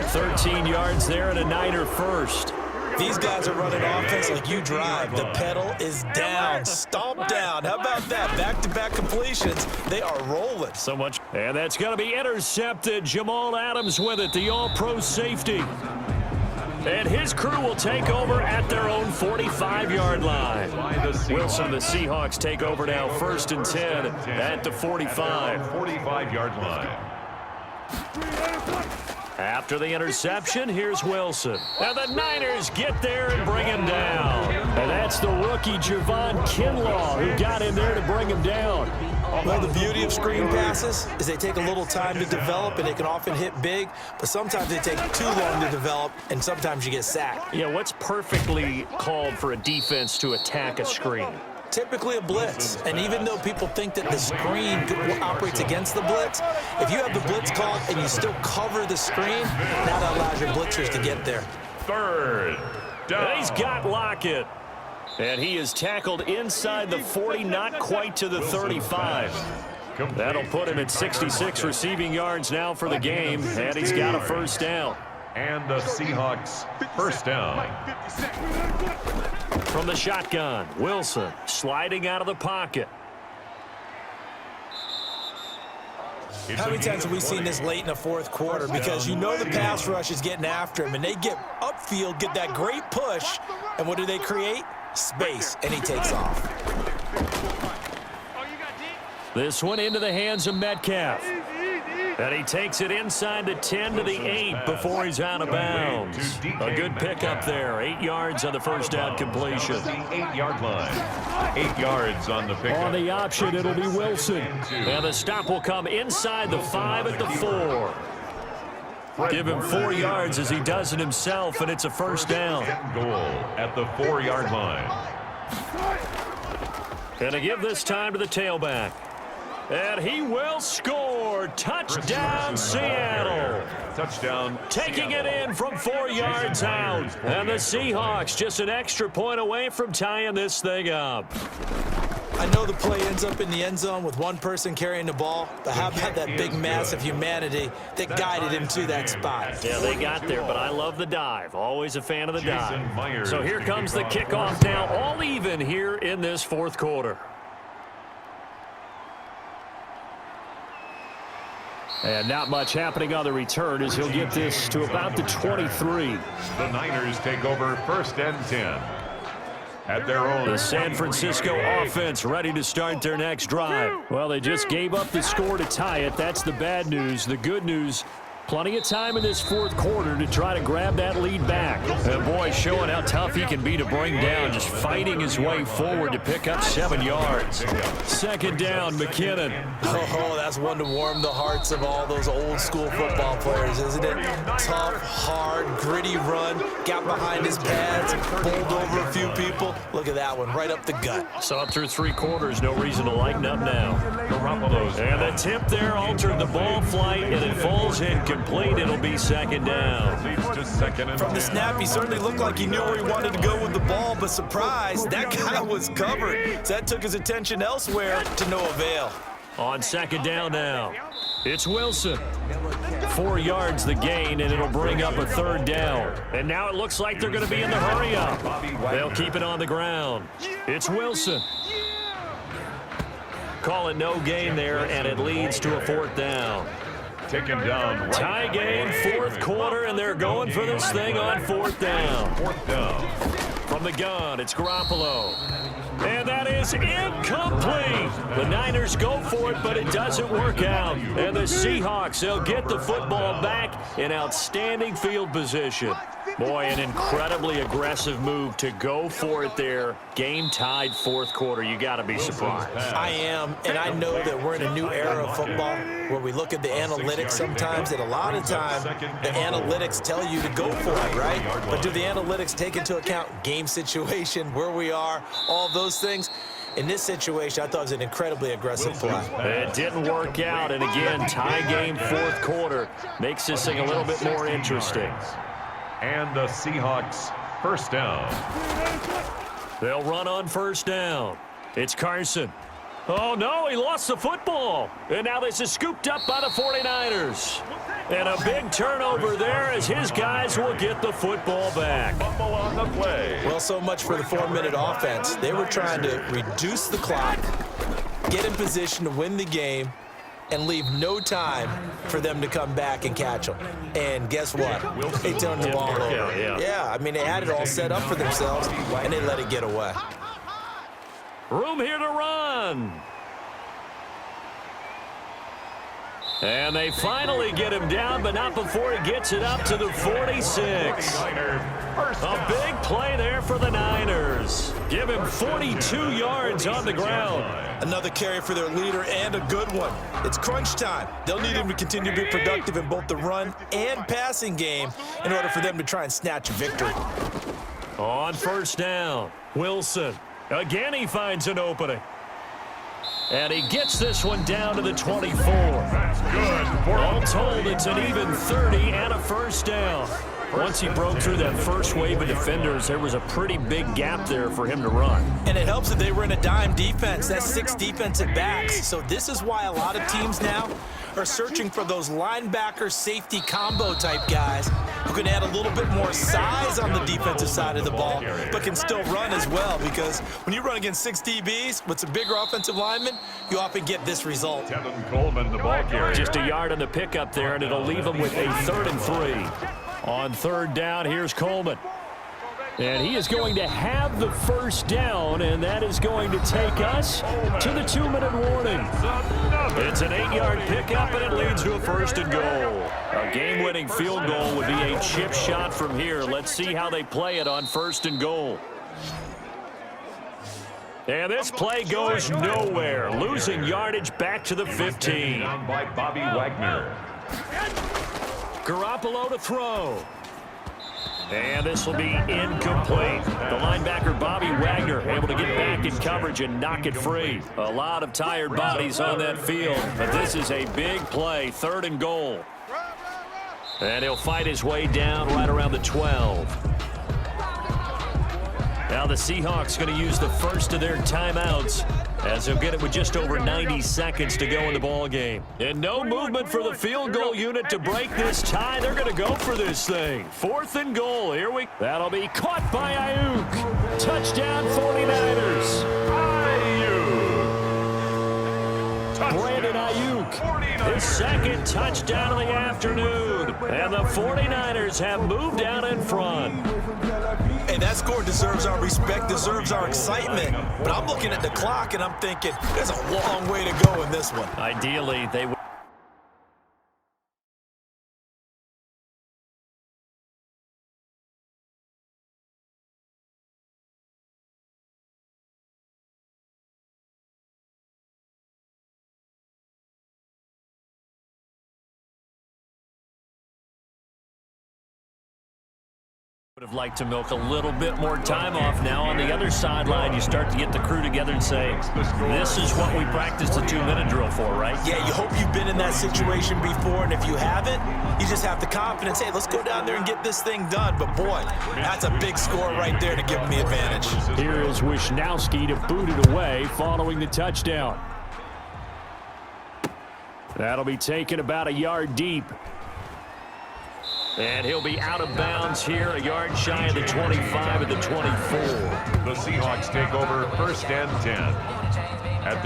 13 yards there and a Niner first. these guys are running offense like you drive. The pedal is down, stomp down. How about that? Back-to-back completions. They are rolling. So much. And that's going to be intercepted. Jamal Adams with it, the all-pro safety. And his crew will take over at their own 45-yard line. Wilson, the Seahawks take over now, 1st and 10 at the 45. 45-yard line. After the interception, here's Wilson. And the Niners get there and bring him down. And that's the rookie Javon Kinlaw who got in there to bring him down. Well, the beauty of screen passes is they take a little time to develop, and they can often hit big, but sometimes they take too long to develop, and sometimes you get sacked. Yeah, what's perfectly called for a defense to attack a screen? Typically a blitz, and even though people think that the screen operates against the blitz, if you have the blitz called and you still cover the screen, that allows your blitzers to get there. 3rd down. And he's got Lockett. And he is tackled inside the 40, not quite to the 35. That'll put him at 66 receiving yards now for the game, and he's got a 1st down. And the Seahawks 1st down. From the shotgun, Wilson sliding out of the pocket. How many times have we seen this late in the 4th quarter? Because you know the pass rush is getting after him, and they get upfield, get that great push, and what do they create? Space, and he takes off. This one into the hands of Metcalf. And he takes it inside the 10 to the 8 before he's out of bounds. A good pickup there. 8 yards on the 1st down completion. The 8-yard line. 8 yards on the pickup. On the option, it'll be Wilson. And the stop will come inside the 5 at the 4. Give him 4 yards as he does it himself, and it's a 1st down. Goal at the 4-yard line. And to give this time to the tailback. And he will score. Touchdown, Seattle. Touchdown. Taking it in from 4 yards out. And the Seahawks just an extra point away from tying this thing up. I know the play ends up in the end zone with one person carrying the ball, but how about that big mass of humanity that guided him to that spot? Yeah, they got there, but I love the dive. Always a fan of the dive. So here comes the kickoff now, all even here in this 4th quarter. And not much happening on the return as he'll get this to about the 23. The Niners take over 1st and 10. At their own. The San Francisco offense ready to start their next drive. Well, they just gave up the score to tie it. That's the bad news. The good news, plenty of time in this 4th quarter to try to grab that lead back. And boy, showing how tough he can be to bring down, just fighting his way forward to pick up 7 yards. 2nd down, McKinnon. Oh, that's one to warm the hearts of all those old school football players, isn't it? Tough, hard, gritty run, got behind his pads, bowled over a few people. Look at that one, right up the gut. So up through 3 quarters, no reason to lighten up now. And the tip there altered the ball flight, and it falls incomplete. It'll be 2nd down. From the snap, he certainly looked like he knew where he wanted to go with the ball, but surprise, that guy was covered. So that took his attention elsewhere to no avail. On 2nd down now, it's Wilson. 4 yards the gain, and it'll bring up a 3rd down. And now it looks like they're going to be in the hurry up. They'll keep it on the ground. It's Wilson. Call it no gain there, and it leads to a 4th down. Taken down. Tie game, 4th quarter, and they're going for this thing on 4th down. 4th down. From the gun, it's Garoppolo. And that is incomplete. The Niners go for it, but it doesn't work out. And the Seahawks, they'll get the football back in outstanding field position. Boy, an incredibly aggressive move to go for it there. Game tied 4th quarter. You got to be surprised. I am, and I know that we're in a new era of football where we look at the analytics sometimes, and a lot of time the analytics tell you to go for it, right? But do the analytics take into account game situation, where we are, all those things? In this situation, I thought it was an incredibly aggressive play. It didn't work out, and again, tie game 4th quarter makes this thing a little bit more interesting. And the Seahawks 1st down. They'll run on 1st down. It's Carson. Oh, no, he lost the football. And now this is scooped up by the 49ers. And a big turnover there as his guys will get the football back. Fumble on the play. Well, so much for the 4-minute offense. They were trying to reduce the clock, get in position to win the game, and leave no time for them to come back and catch them. And guess what? They turned the ball over. Yeah, I mean, they had it all set up for themselves, and they let it get away. Room here to run. And they finally get him down, but not before he gets it up to the 46. A big play there for the Niners. Give him 42 yards on the ground. Another carry for their leader and a good one. It's crunch time. They'll need him to continue to be productive in both the run and passing game in order for them to try and snatch a victory. On first down, Wilson. Again, he finds an opening. And he gets this one down to the 24. That's good. All told, it's an even 30 and a first down. Once he broke through that first wave of defenders, there was a pretty big gap there for him to run. And it helps that they were in a dime defense. That's 6 defensive backs. So this is why a lot of teams now are searching for those linebacker safety combo type guys who can add a little bit more size on the defensive side of the ball, but can still run as well, because when you run against 6 DBs with some bigger offensive linemen, you often get this result. Tevin Coleman, the ball carrier. Just a yard on the pickup there, and it'll leave him with a 3rd and 3. On third down, here's Coleman. And he is going to have the first down, and that is going to take us to the 2-minute warning. It's an 8-yard pickup, and it leads to a 1st and goal. A game-winning field goal would be a chip shot from here. Let's see how they play it on 1st and goal. And this play goes nowhere, losing yardage back to the 15. Down by Bobby Wagner. Garoppolo to throw. And this will be incomplete. The linebacker, Bobby Wagner, able to get back in coverage and knock it free. A lot of tired bodies on that field, but this is a big play, 3rd and goal. And he'll fight his way down right around the 12. Now the Seahawks going to use the first of their timeouts, as they'll get it with just over 90 seconds to go in the ball game. And no movement for the field goal unit to break this tie. They're going to go for this thing. 4th and goal. Here we go. That'll be caught by Ayuk. Touchdown 49ers. Brandon Ayuk, his 2nd touchdown of the afternoon. And the 49ers have moved out in front. Hey, that score deserves our respect, deserves our excitement. But I'm looking at the clock, and I'm thinking, there's a long way to go in this one. Ideally, they would. Would have liked to milk a little bit more time off. Now on the other sideline, you start to get the crew together and say, this is what we practiced the 2-minute drill for, right? Yeah, you hope you've been in that situation before, and if you haven't, you just have the confidence, hey, let's go down there and get this thing done. But boy, that's a big score right there to give them the advantage. Here is Wisnowski to boot it away following the touchdown. That'll be taken about a yard deep. And he'll be out of bounds here, a yard shy of the 25 and the 24. The Seahawks take over 1st and 10.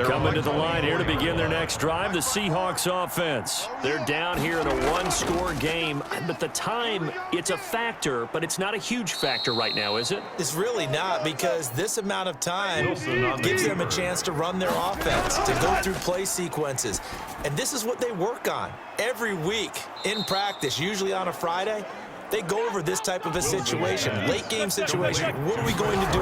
Coming to the line here to begin their next drive, the Seahawks offense. They're down here in a 1-score game, but the time, it's a factor, but it's not a huge factor right now, is it? It's really not, because this amount of time gives them a chance to run their offense, to go through play sequences. And this is what they work on every week in practice, usually on a Friday. They go over this type of a situation, late game situation. What are we going to do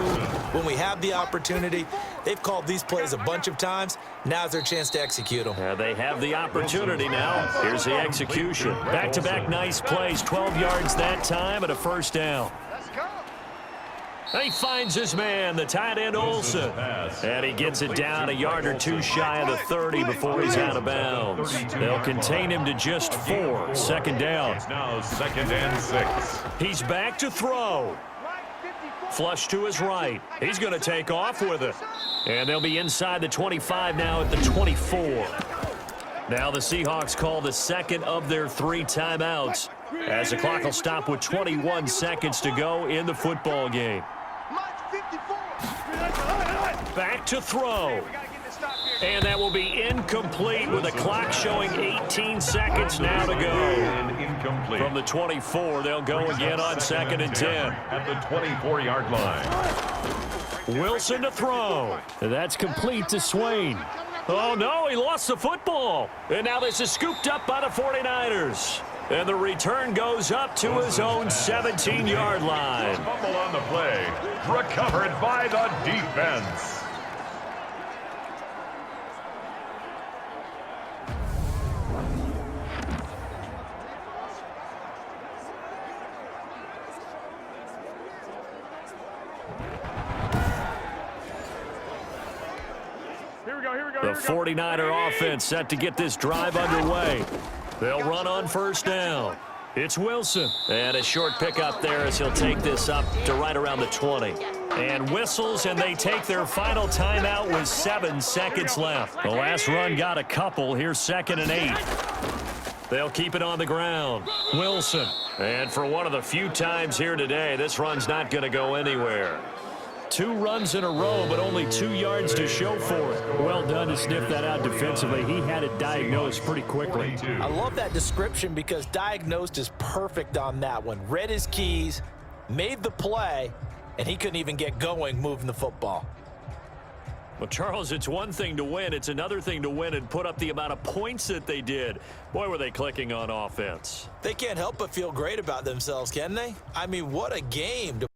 when we have the opportunity? They've called these plays a bunch of times. Now's their chance to execute them. They have the opportunity now. Here's the execution. Back-to-back nice plays, 12 yards that time and a 1st down. He finds his man, the tight end Olsen. And he gets it down a yard or 2 shy of the 30 before he's out of bounds. They'll contain him to just 4. 2nd down. It's now 2nd and 6. He's back to throw. Flush to his right. He's going to take off with it. And they'll be inside the 25 now at the 24. Now the Seahawks call the second of their 3 timeouts as the clock will stop with 21 seconds to go in the football game. Back to throw. And that will be incomplete with the clock showing 18 seconds now to go. Incomplete. From the 24, they'll go again on 2nd and 10. At the 24-yard line. Wilson to throw. That's complete to Swain. Oh, no, he lost the football. And now this is scooped up by the 49ers. And the return goes up to his own 17-yard line. Fumble on the play. Recovered by the defense. The 49er offense set to get this drive underway. They'll run on 1st down. It's Wilson. And a short pickup there as he'll take this up to right around the 20. And whistles, and they take their final timeout with 7 seconds left. The last run got a couple. Here's 2nd and 8. They'll keep it on the ground. Wilson. And for one of the few times here today, this run's not going to go anywhere. 2 runs in a row, but only 2 yards to show for it. Well done to sniff that out defensively. He had it diagnosed pretty quickly. I love that description because diagnosed is perfect on that one. Read his keys, made the play, and he couldn't even get going moving the football. Well, Charles, it's one thing to win. It's another thing to win and put up the amount of points that they did. Boy, were they clicking on offense. They can't help but feel great about themselves, can they? I mean, what a game to